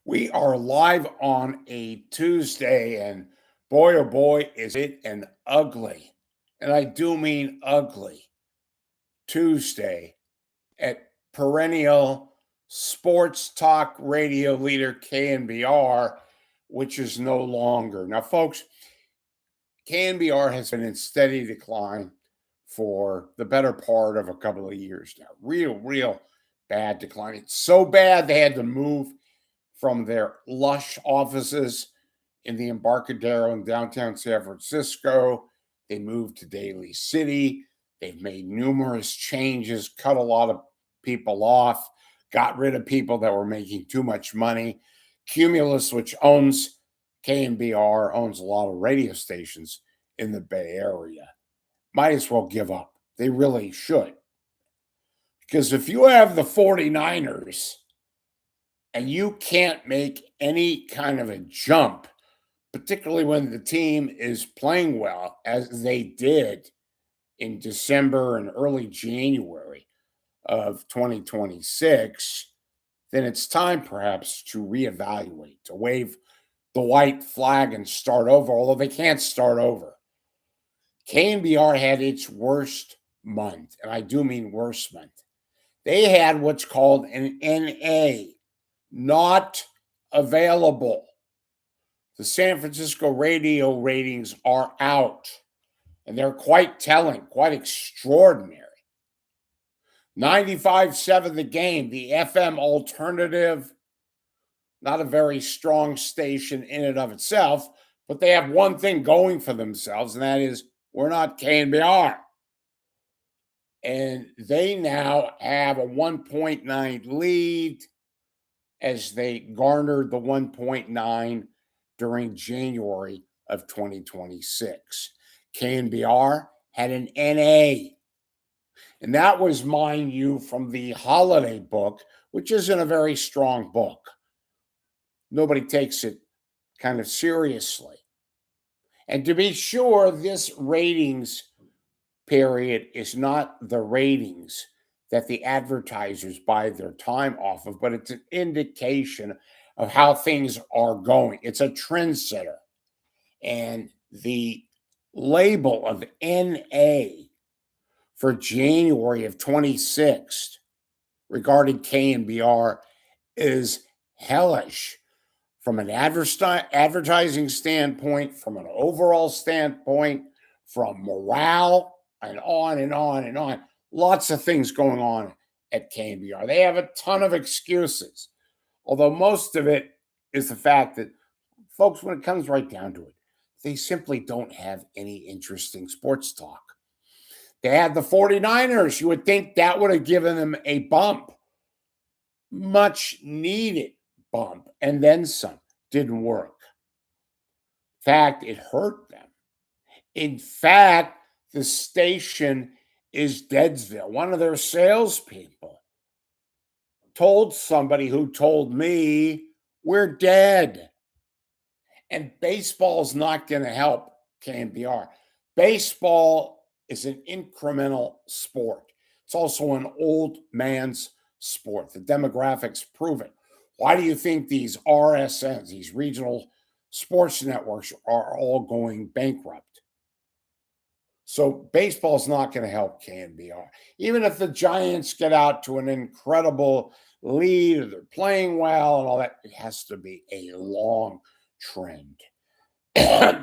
We are live on a Tuesday, and boy, oh boy, is it an ugly, and I do mean ugly, Tuesday at perennial sports talk radio leader KNBR, which is no longer. Now, folks, KNBR has been in steady decline for the better part of a couple of years now. Real bad decline. It's so bad they had to move from their lush offices in the Embarcadero in downtown San Francisco. They moved to Daly City. They've made numerous changes, cut a lot of people off, got rid of people that were making too much money. Cumulus, which owns KNBR, owns a lot of radio stations in the Bay Area. Might as well give up. They really should. Because if you have the 49ers and you can't make any kind of a jump, particularly when the team is playing well, as they did in December and early January of 2026, then it's time perhaps to reevaluate, to wave the white flag and start over, although they can't start over. KNBR had its worst month, and I do mean worst month. They had what's called an NA, not available. The San Francisco radio ratings are out, and they're quite telling, quite extraordinary. 95.7 the game, the FM alternative, not a very strong station in and of itself, but they have one thing going for themselves, and that is we're not KNBR. And they now have a 1.9 lead as they garnered the 1.9 during January of 2026. KNBR had an NA. And that was, mind you, from the holiday book, which isn't a very strong book. Nobody takes it kind of seriously. And to be sure, this ratings period is not the ratings that the advertisers buy their time off of, but it's an indication of how things are going. It's a trend setter. And the label of NA for January of 26 regarding KNBR is hellish from an advertising standpoint, from an overall standpoint, from morale, and on and on and on. Lots of things going on at KNBR. They have a ton of excuses, although most of it is the fact that, folks, when it comes right down to it, they simply don't have any interesting sports talk. They had the 49ers. You would think that would have given them a bump, much needed bump, and then some. Didn't work. In fact, it hurt them. In fact, the station is Deadsville. One of their salespeople told somebody who told me, we're dead. And baseball's not going to help KNBR. Baseball is an incremental sport. It's also an old man's sport. The demographics prove it. Why do you think these RSNs, these regional sports networks, are all going bankrupt? So baseball's not going to help KNBR. Even if the Giants get out to an incredible lead or they're playing well and all that, it has to be a long trend.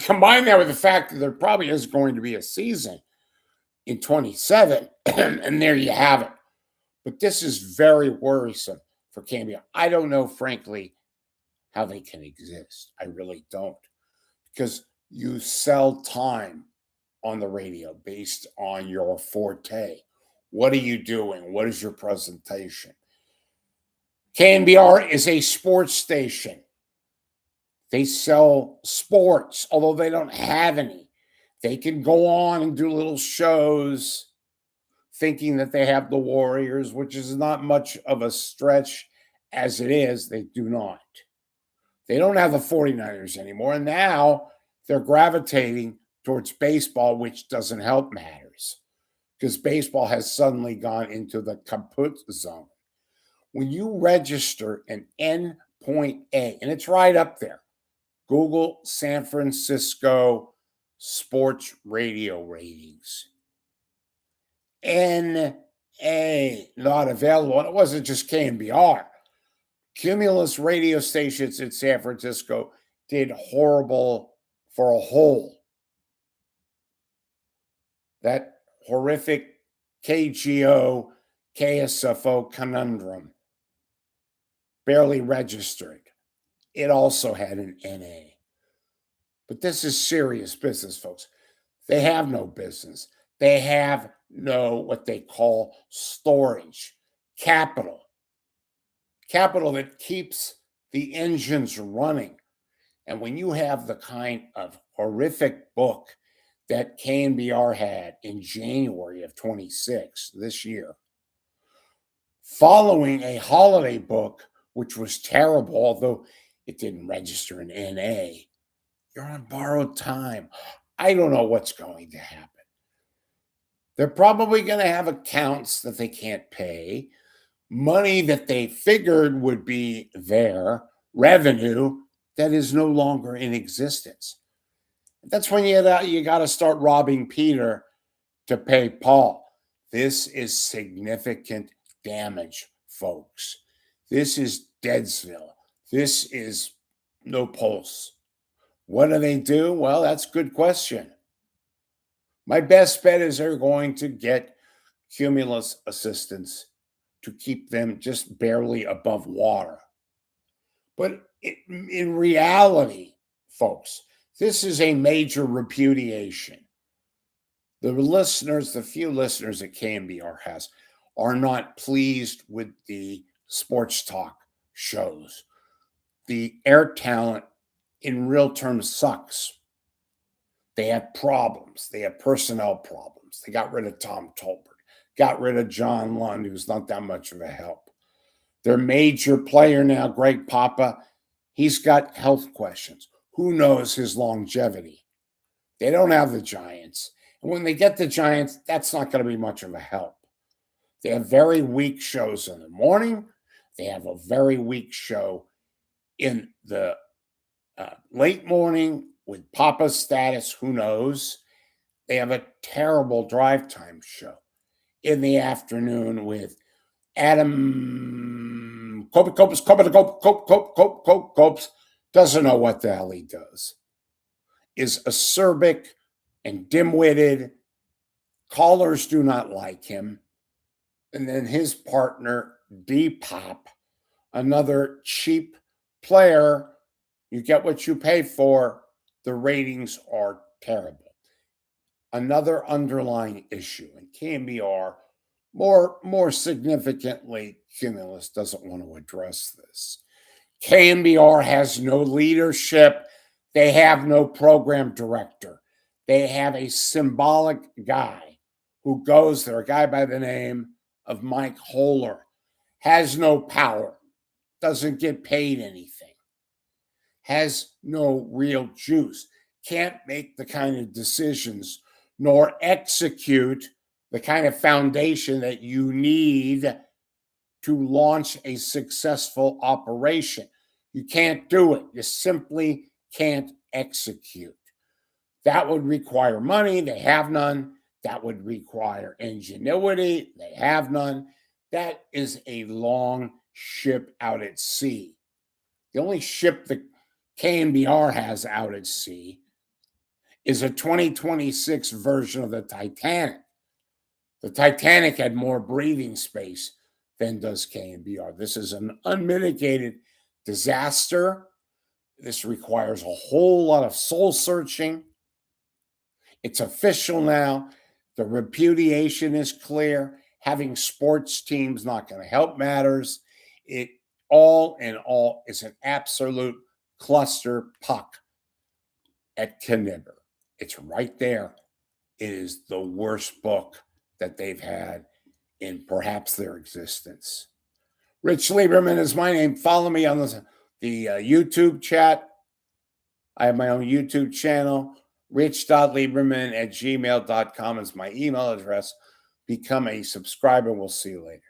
Combine that with the fact that there probably is going to be a season in 27, and there you have it. But this is very worrisome for KNBR. I don't know, frankly, how they can exist. I really don't. Because you sell time on the radio based on your forte. What are you doing? What is your presentation? KNBR is a sports station. They sell sports, although they don't have any. They can go on and do little shows thinking that they have the Warriors, which is not much of a stretch as it is. They do not. They don't have the 49ers anymore. And now they're gravitating towards baseball, which doesn't help matters because baseball has suddenly gone into the kaput zone. When you register an N point A, and it's right up there. Google San Francisco sports radio ratings. NA, not available. And it wasn't just KNBR. Cumulus radio stations in San Francisco did horrible for a whole. That horrific KGO, KSFO conundrum, barely registered. It also had an NA. But this is serious business, folks. They have no business. They have no what they call storage, capital that keeps the engines running. And when you have the kind of horrific book that KNBR had in January of 26 this year, following a holiday book, which was terrible, although it didn't register in NA, you're on borrowed time. I don't know what's going to happen. They're probably going to have accounts that they can't pay, money that they figured would be there, revenue that is no longer in existence. That's when you got to start robbing Peter to pay Paul. This is significant damage, folks. This is Deadsville. This is no pulse. What do they do? Well, that's a good question. My best bet is they're going to get Cumulus assistance to keep them just barely above water. But in reality, folks, this is a major repudiation. The few listeners that KNBR has, are not pleased with the sports talk shows. The air talent in real terms sucks. They have problems. They have personnel problems. They got rid of Tom Tolbert, got rid of John Lund, who's not that much of a help. Their major player now, Greg Papa, he's got health questions. Who knows his longevity? They don't have the Giants. And when they get the Giants, that's not going to be much of a help. They have very weak shows in the morning. They have a very weak show in the late morning with Papa's status. Who knows? They have a terrible drive time show in the afternoon with Adam Copes doesn't know what the hell he does. Is acerbic and dim-witted. Callers do not like him. And then his partner, D-Pop, another cheap player. You get what you pay for. The ratings are terrible. Another underlying issue, and KNBR, more significantly, Cumulus doesn't want to address this. KNBR has no leadership. They have no program director. They have a symbolic guy who goes there, a guy by the name of Mike Holler, has no power, doesn't get paid anything, has no real juice, can't make the kind of decisions nor execute the kind of foundation that you need to launch a successful operation. You can't do it. You simply can't execute. That would require money. They have none. That would require ingenuity. They have none. That is a long ship out at sea. The only ship that KNBR has out at sea is a 2026 version of the Titanic. The Titanic had more breathing space than does KNBR. This is an unmitigated disaster. This requires a whole lot of soul searching. It's official now. The repudiation is clear. Having sports teams not going to help matters. It all in all is an absolute cluster puck at KNBR. It's right there. It is the worst book that they've had in perhaps their existence. Rich Lieberman is my name. Follow me on the YouTube chat. I have my own YouTube channel. rich.lieberman@gmail.com is my email address. Become a subscriber. We'll see you later.